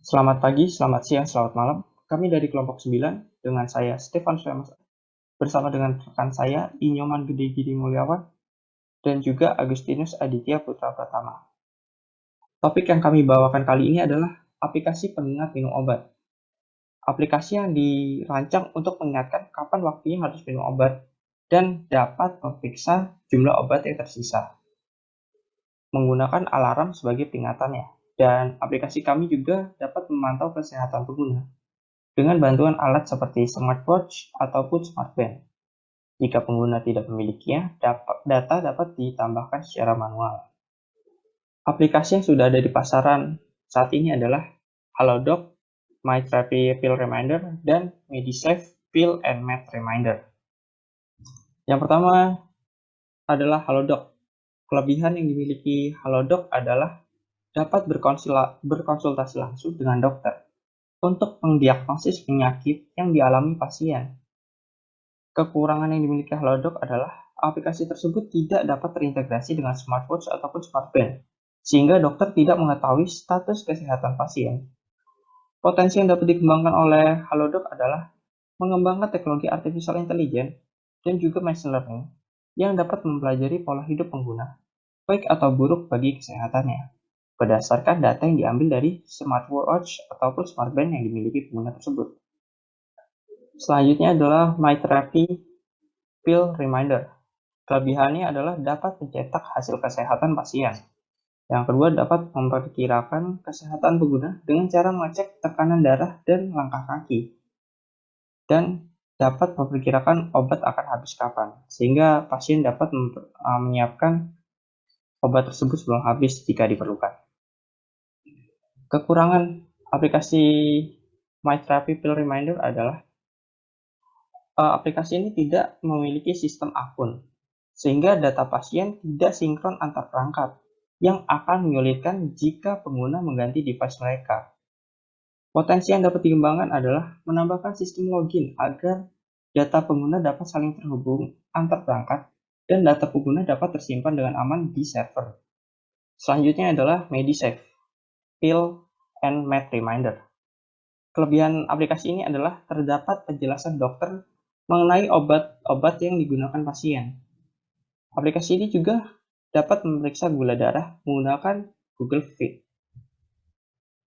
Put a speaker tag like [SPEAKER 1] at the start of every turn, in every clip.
[SPEAKER 1] Selamat pagi, selamat siang, selamat malam. Kami dari kelompok 9 dengan saya Stefan Suemas bersama dengan rekan saya Inyoman Gede Giri Mulyawan dan juga Agustinus Aditya Putra Pratama. Topik yang kami bawakan kali ini adalah aplikasi pengingat minum obat. Aplikasi yang dirancang untuk mengingatkan kapan waktunya harus minum obat dan dapat memeriksa jumlah obat yang tersisa menggunakan alarm sebagai peringatannya. Dan aplikasi kami juga dapat memantau kesehatan pengguna dengan bantuan alat seperti smartwatch ataupun smartband. Jika pengguna tidak memilikinya, data dapat ditambahkan secara manual. Aplikasi yang sudah ada di pasaran saat ini adalah Halodoc, MyTherapy Pill Reminder, dan MediSafe Pill and Med Reminder. Yang pertama adalah Halodoc. Kelebihan yang dimiliki Halodoc adalah dapat berkonsultasi langsung dengan dokter untuk mendiagnosis penyakit yang dialami pasien. Kekurangan yang dimiliki Halodoc adalah aplikasi tersebut tidak dapat terintegrasi dengan smartwatch ataupun smartband, sehingga dokter tidak mengetahui status kesehatan pasien. Potensi yang dapat dikembangkan oleh Halodoc adalah mengembangkan teknologi artificial intelligence dan juga machine learning yang dapat mempelajari pola hidup pengguna, baik atau buruk bagi kesehatannya, berdasarkan data yang diambil dari smartwatch ataupun smartband yang dimiliki pengguna tersebut. Selanjutnya adalah MyTherapy Pill Reminder. Kelebihannya adalah dapat mencetak hasil kesehatan pasien. Yang kedua, dapat memperkirakan kesehatan pengguna dengan cara mengecek tekanan darah dan langkah kaki. Dan dapat memperkirakan obat akan habis kapan, sehingga pasien dapat menyiapkan obat tersebut sebelum habis jika diperlukan. Kekurangan aplikasi MyTherapy Pill Reminder adalah aplikasi ini tidak memiliki sistem akun, sehingga data pasien tidak sinkron antar perangkat, yang akan menyulitkan jika pengguna mengganti device mereka. Potensi yang dapat dikembangkan adalah menambahkan sistem login agar data pengguna dapat saling terhubung antar perangkat dan data pengguna dapat tersimpan dengan aman di server. Selanjutnya adalah MediSafe Pill and Med Reminder. Kelebihan aplikasi ini adalah terdapat penjelasan dokter mengenai obat-obat yang digunakan pasien. Aplikasi ini juga dapat memeriksa gula darah menggunakan Google Fit.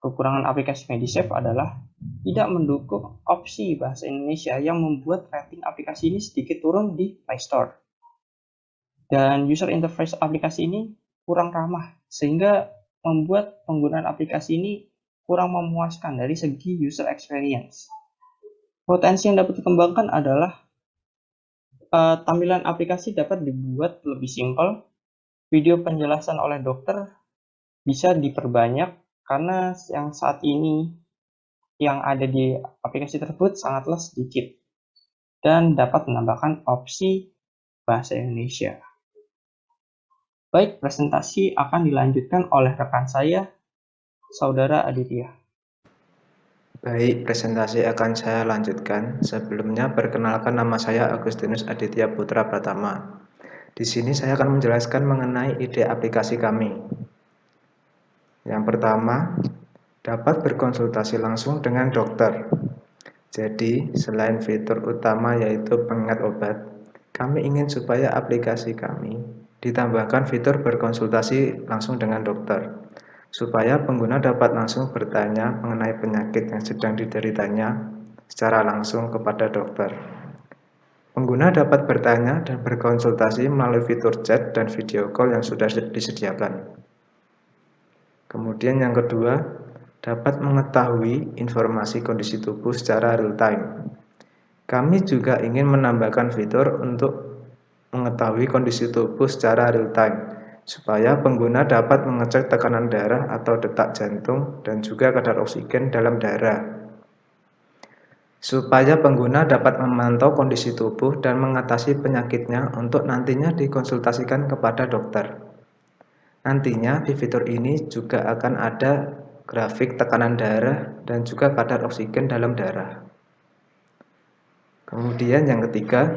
[SPEAKER 1] Kekurangan aplikasi MediSafe adalah tidak mendukung opsi bahasa Indonesia yang membuat rating aplikasi ini sedikit turun di Play Store. Dan user interface aplikasi ini kurang ramah, sehingga membuat penggunaan aplikasi ini kurang memuaskan dari segi user experience. Potensi yang dapat dikembangkan adalah tampilan aplikasi dapat dibuat lebih simpel, video penjelasan oleh dokter bisa diperbanyak karena yang saat ini yang ada di aplikasi tersebut sangatlah sedikit, dan dapat menambahkan opsi bahasa Indonesia. Baik, presentasi akan dilanjutkan oleh rekan saya, Saudara Aditya.
[SPEAKER 2] Baik, presentasi akan saya lanjutkan. Sebelumnya, perkenalkan nama saya Agustinus Aditya Putra Pratama. Di sini saya akan menjelaskan mengenai ide aplikasi kami. Yang pertama, dapat berkonsultasi langsung dengan dokter. Jadi, selain fitur utama yaitu pengingat obat, kami ingin supaya aplikasi kami ditambahkan fitur berkonsultasi langsung dengan dokter, supaya pengguna dapat langsung bertanya mengenai penyakit yang sedang dideritanya secara langsung kepada dokter. Pengguna dapat bertanya dan berkonsultasi melalui fitur chat dan video call yang sudah disediakan. Kemudian yang kedua, dapat mengetahui informasi kondisi tubuh secara real time. Kami juga ingin menambahkan fitur untuk mengetahui kondisi tubuh secara real time, supaya pengguna dapat mengecek tekanan darah atau detak jantung dan juga kadar oksigen dalam darah. Supaya pengguna dapat memantau kondisi tubuh dan mengatasi penyakitnya untuk nantinya dikonsultasikan kepada dokter. Nantinya di fitur ini juga akan ada grafik tekanan darah dan juga kadar oksigen dalam darah. Kemudian yang ketiga,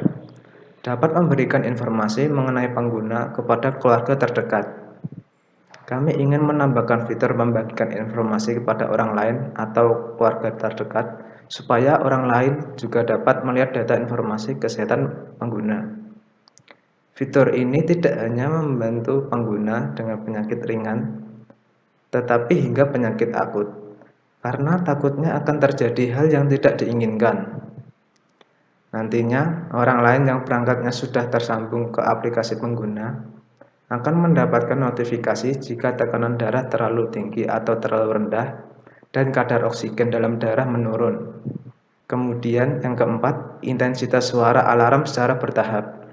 [SPEAKER 2] dapat memberikan informasi mengenai pengguna kepada keluarga terdekat. Kami ingin menambahkan fitur membagikan informasi kepada orang lain atau keluarga terdekat, supaya orang lain juga dapat melihat data informasi kesehatan pengguna. Fitur ini tidak hanya membantu pengguna dengan penyakit ringan, tetapi hingga penyakit akut, karena takutnya akan terjadi hal yang tidak diinginkan. Nantinya, orang lain yang perangkatnya sudah tersambung ke aplikasi pengguna akan mendapatkan notifikasi jika tekanan darah terlalu tinggi atau terlalu rendah dan kadar oksigen dalam darah menurun. Kemudian yang keempat, intensitas suara alarm secara bertahap.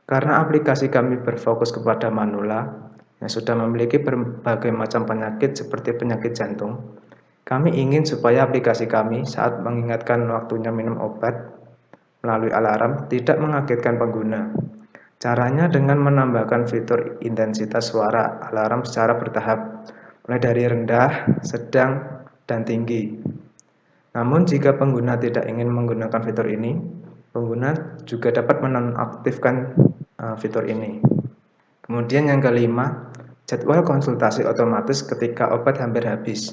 [SPEAKER 2] Karena aplikasi kami berfokus kepada manula yang sudah memiliki berbagai macam penyakit seperti penyakit jantung, kami ingin supaya aplikasi kami saat mengingatkan waktunya minum obat melalui alarm tidak mengagetkan pengguna. Caranya dengan menambahkan fitur intensitas suara alarm secara bertahap, mulai dari rendah, sedang, dan tinggi. Namun jika pengguna tidak ingin menggunakan fitur ini, pengguna juga dapat menonaktifkan fitur ini. Kemudian yang kelima, jadwal konsultasi otomatis ketika obat hampir habis.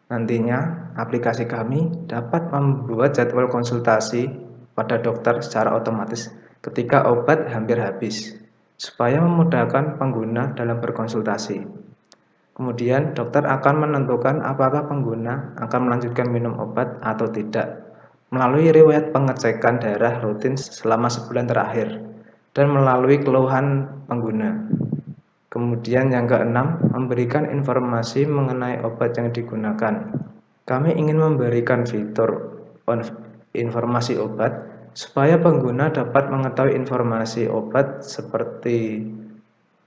[SPEAKER 2] Nantinya, aplikasi kami dapat membuat jadwal konsultasi pada dokter secara otomatis ketika obat hampir habis, supaya memudahkan pengguna dalam berkonsultasi. Kemudian, dokter akan menentukan apakah pengguna akan melanjutkan minum obat atau tidak melalui riwayat pengecekan darah rutin selama sebulan terakhir dan melalui keluhan pengguna. Kemudian yang keenam, memberikan informasi mengenai obat yang digunakan. Kami ingin memberikan fitur informasi obat supaya pengguna dapat mengetahui informasi obat seperti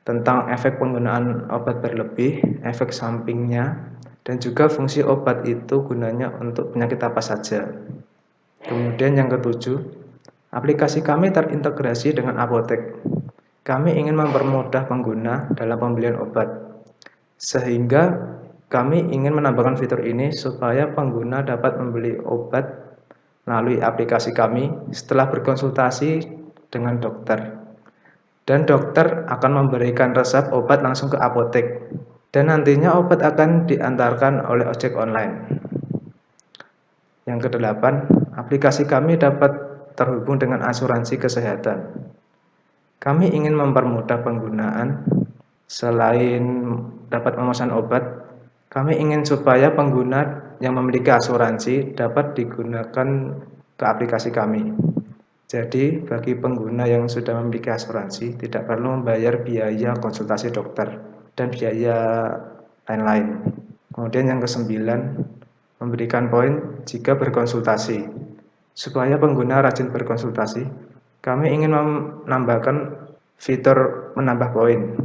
[SPEAKER 2] tentang efek penggunaan obat berlebih, efek sampingnya, dan juga fungsi obat itu gunanya untuk penyakit apa saja. Kemudian yang ketujuh, aplikasi kami terintegrasi dengan apotek. Kami ingin mempermudah pengguna dalam pembelian obat, sehingga kami ingin menambahkan fitur ini supaya pengguna dapat membeli obat melalui aplikasi kami setelah berkonsultasi dengan dokter. Dan dokter akan memberikan resep obat langsung ke apotek. Dan nantinya obat akan diantarkan oleh ojek online. Yang kedelapan, aplikasi kami dapat terhubung dengan asuransi kesehatan. Kami ingin mempermudah penggunaan. Selain dapat memesan obat, kami ingin supaya pengguna yang memiliki asuransi dapat digunakan ke aplikasi kami. Jadi, bagi pengguna yang sudah memiliki asuransi, tidak perlu membayar biaya konsultasi dokter dan biaya lain-lain. Kemudian yang kesembilan, memberikan poin jika berkonsultasi. Supaya pengguna rajin berkonsultasi, kami ingin menambahkan fitur menambah poin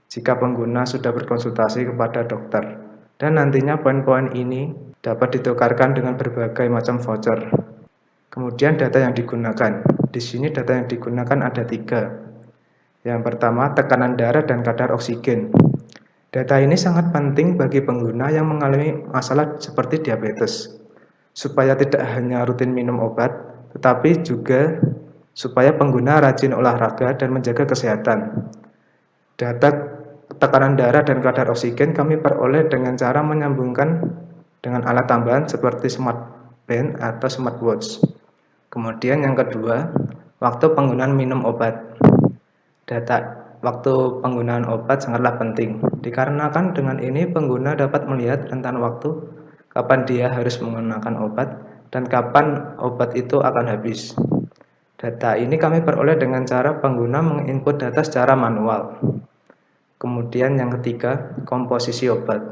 [SPEAKER 2] jika pengguna sudah berkonsultasi kepada dokter. Dan nantinya poin-poin ini dapat ditukarkan dengan berbagai macam voucher. Kemudian data yang digunakan. Di sini data yang digunakan ada 3. Yang pertama, tekanan darah dan kadar oksigen. Data ini sangat penting bagi pengguna yang mengalami masalah seperti diabetes, supaya tidak hanya rutin minum obat, tetapi juga supaya pengguna rajin olahraga dan menjaga kesehatan. Data tekanan darah dan kadar oksigen kami peroleh dengan cara menyambungkan dengan alat tambahan seperti smartband atau smartwatch. Kemudian yang kedua, waktu penggunaan minum obat. Data waktu penggunaan obat sangatlah penting, dikarenakan dengan ini pengguna dapat melihat rentan waktu kapan dia harus menggunakan obat dan kapan obat itu akan habis. Data ini kami peroleh dengan cara pengguna menginput data secara manual. Kemudian yang ketiga, komposisi obat.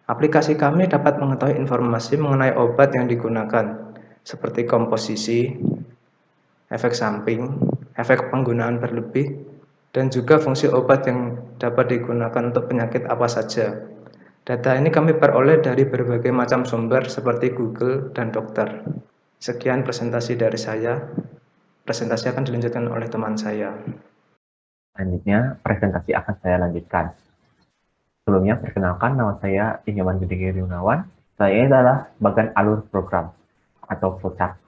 [SPEAKER 2] Aplikasi kami dapat mengetahui informasi mengenai obat yang digunakan, seperti komposisi, efek samping, efek penggunaan berlebih, dan juga fungsi obat yang dapat digunakan untuk penyakit apa saja. Data ini kami peroleh dari berbagai macam sumber seperti Google dan dokter. Sekian presentasi dari saya. Presentasi akan dilanjutkan oleh teman saya.
[SPEAKER 3] Selanjutnya, presentasi akan saya lanjutkan. Sebelumnya, perkenalkan, nama saya Inyoman Gede Gunawan. Saya adalah bagian alur program atau flowchart.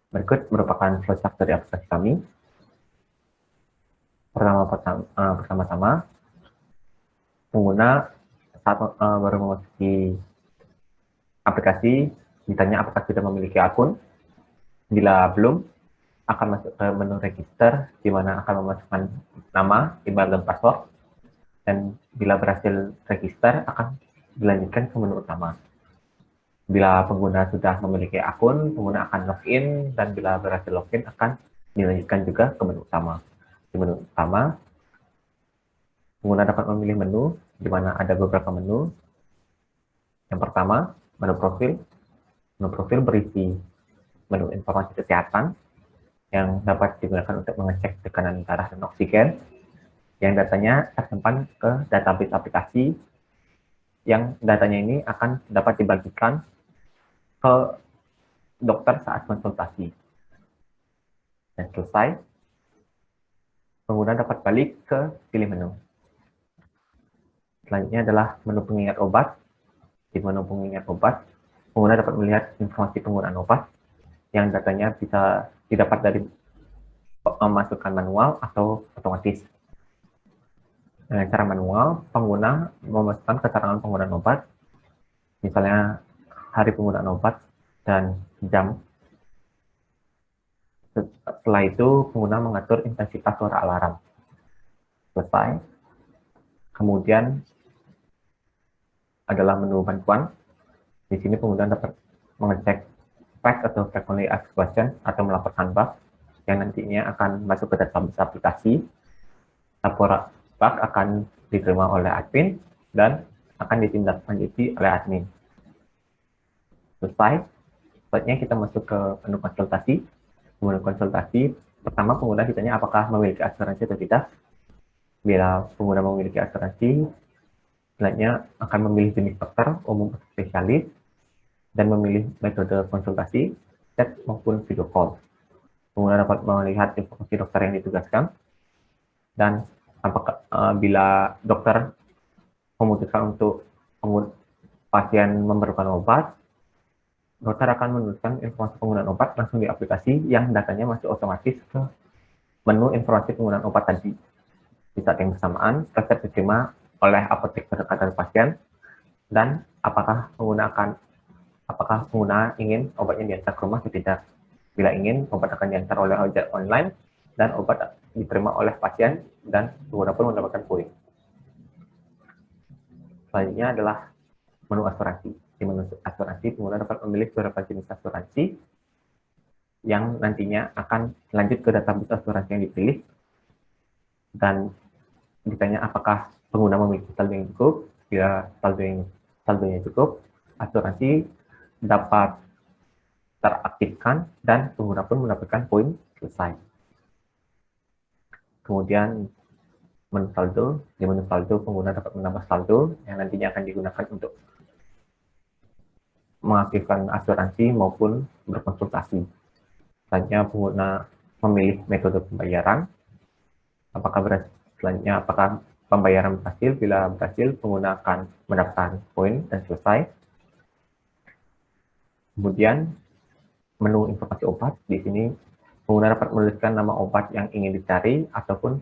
[SPEAKER 3] Berikut merupakan flowchart dari aplikasi kami. Pertama-tama, pengguna saat baru memasuki aplikasi ditanya apakah sudah memiliki akun. Bila belum, akan masuk ke menu register, di mana akan memasukkan nama, email, dan password. Dan bila berhasil register, akan dilanjutkan ke menu utama. Bila pengguna sudah memiliki akun, pengguna akan login, dan bila berhasil login, akan dilanjutkan juga ke menu utama. Di menu utama, pengguna dapat memilih menu, di mana ada beberapa menu. Yang pertama, menu profil. Menu profil berisi menu informasi kesehatan, yang dapat digunakan untuk mengecek tekanan darah dan oksigen, yang datanya tersimpan ke database aplikasi, yang datanya ini akan dapat dibagikan ke dokter saat konsultasi. Dan selesai, pengguna dapat balik ke pilih menu. Selanjutnya adalah menu pengingat obat. Di menu pengingat obat, pengguna dapat melihat informasi penggunaan obat, yang datanya bisa didapat dari memasukkan manual atau otomatis. Dengan cara manual, pengguna memasukkan keterangan penggunaan obat, misalnya hari penggunaan obat dan jam. Setelah itu, pengguna mengatur intensitas suara alarm. Selesai. Kemudian adalah menu bantuan. Di sini pengguna dapat mengecek fact atau frequently asked question atau melaporkan bug yang nantinya akan masuk ke database aplikasi. Laporan bug akan diterima oleh admin dan akan ditindaklanjuti oleh admin. Selesai. Selanjutnya kita masuk ke menu konsultasi. Menu konsultasi, pertama pengguna ditanya apakah memiliki asuransi atau tidak. Bila pengguna memiliki asuransi, selanjutnya akan memilih jenis dokter, umum atau spesialis, dan memilih metode konsultasi, chat maupun video call. Pengguna dapat melihat informasi dokter yang ditugaskan, dan apakah bila dokter memutuskan untuk pasien memerlukan obat, dokter akan menuliskan informasi penggunaan obat langsung di aplikasi yang datanya masuk otomatis ke menu informasi penggunaan obat tadi. Di saat yang bersamaan, resep diterima oleh apotek terdekat pasien, dan apakah pengguna ingin obatnya diantar ke rumah atau tidak. Bila ingin, obat akan diantar oleh ojek online, dan obat diterima oleh pasien, dan pengguna pun mendapatkan poin. Selanjutnya adalah menu asuransi. Di menu asuransi, pengguna dapat memilih beberapa jenis asuransi yang nantinya akan lanjut ke database asuransi yang dipilih, dan ditanya apakah pengguna memiliki saldo yang cukup. Bila saldonya cukup, asuransi dapat teraktifkan dan pengguna pun mendapatkan poin selesai. Kemudian menu saldo. Di menu saldo, pengguna dapat menambah saldo yang nantinya akan digunakan untuk mengaktifkan asuransi maupun berkonsultasi. Selanjutnya pengguna memilih metode pembayaran. Selanjutnya apakah pembayaran berhasil? Bila berhasil, pengguna akan mendapatkan poin dan selesai. Kemudian menu informasi obat. Di sini pengguna dapat menuliskan nama obat yang ingin dicari ataupun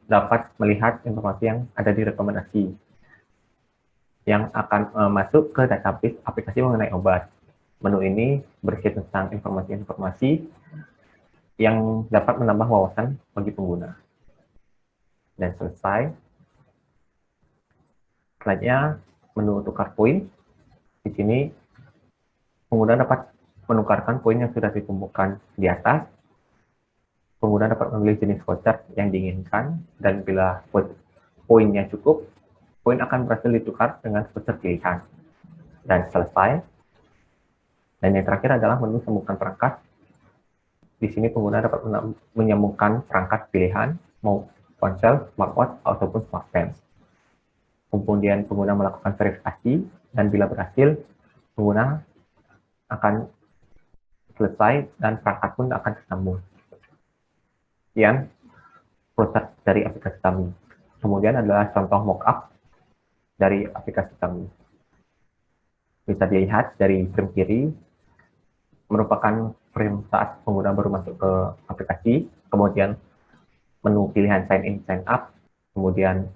[SPEAKER 3] dapat melihat informasi yang ada di rekomendasi yang akan masuk ke database aplikasi mengenai obat. Menu ini berisi tentang informasi-informasi yang dapat menambah wawasan bagi pengguna. Dan selesai. Selanjutnya, menu tukar poin. Di sini, pengguna dapat menukarkan poin yang sudah dikumpulkan di atas. Pengguna dapat memilih jenis voucher yang diinginkan, dan bila poinnya cukup, poin akan berhasil ditukar dengan voucher pilihan. Dan selesai. Dan yang terakhir adalah menu sambungkan perangkat. Di sini pengguna dapat menyambungkan perangkat pilihan, mau ponsel, smartwatch, ataupun smartband. Kemudian pengguna melakukan verifikasi, dan bila berhasil, pengguna akan selesai dan perangkat pun akan tersambung. Sekian proses dari aplikasi kami. Kemudian adalah contoh mockup dari aplikasi kami. Bisa dilihat dari frame kiri, merupakan frame saat pengguna baru masuk ke aplikasi, kemudian menu pilihan sign in, sign up, kemudian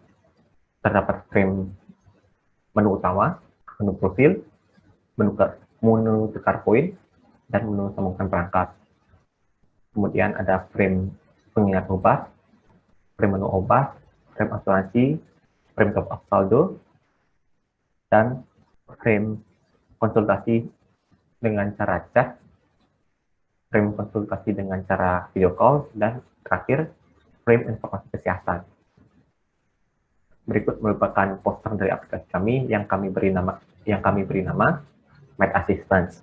[SPEAKER 3] terdapat frame menu utama, menu profil, menu tukar poin, dan menu sambungkan perangkat. Kemudian ada frame pengingat obat, frame menu obat, frame asuransi, frame top up saldo, dan frame konsultasi dengan cara chat, frame konsultasi dengan cara video call, dan terakhir frame informasi kesehatan. Berikut merupakan poster dari aplikasi kami yang kami beri nama Med Assistance.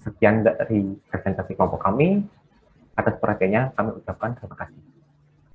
[SPEAKER 3] Sekian dari presentasi kelompok kami. Atas perhatiannya kami ucapkan terima kasih.